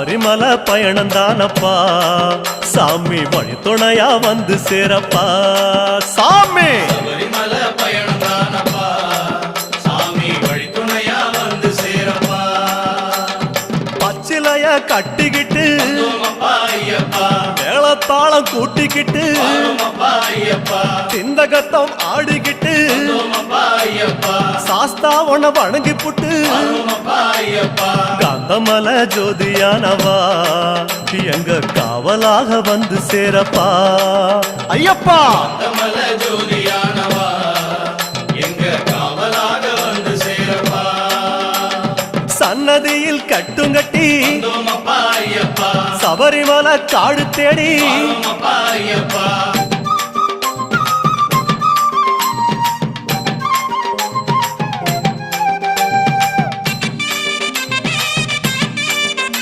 சபரிமலை பயணம் தானப்பா சாமி வழி துணையா வந்து சேரப்பா சாமி சபரிமலை பயணம் தானப்பா சாமி வழி துணையா வந்து சேரப்பா பச்சிலைய கட்டிக்கிட்டு ஐயப்பா மேளத்தாளம் கூட்டிக்கிட்டு ஐயப்பா சிந்தகத்தம் ஆடிக்கிட்டு ஐயப்பா சாஸ்தா உன வணங்கி புட்டு ஐயப்பா காந்தமல ஜோதியானவா எங்க காவலாக வந்து சேரப்பா ஐயப்பா காந்தமல ஜோதியானவா எங்க காவலாக வந்து சேரப்பா சன்னதியில் கட்டுங்கட்டி ஐயப்பா சபரிமலை காடு தேடி ஐயப்பா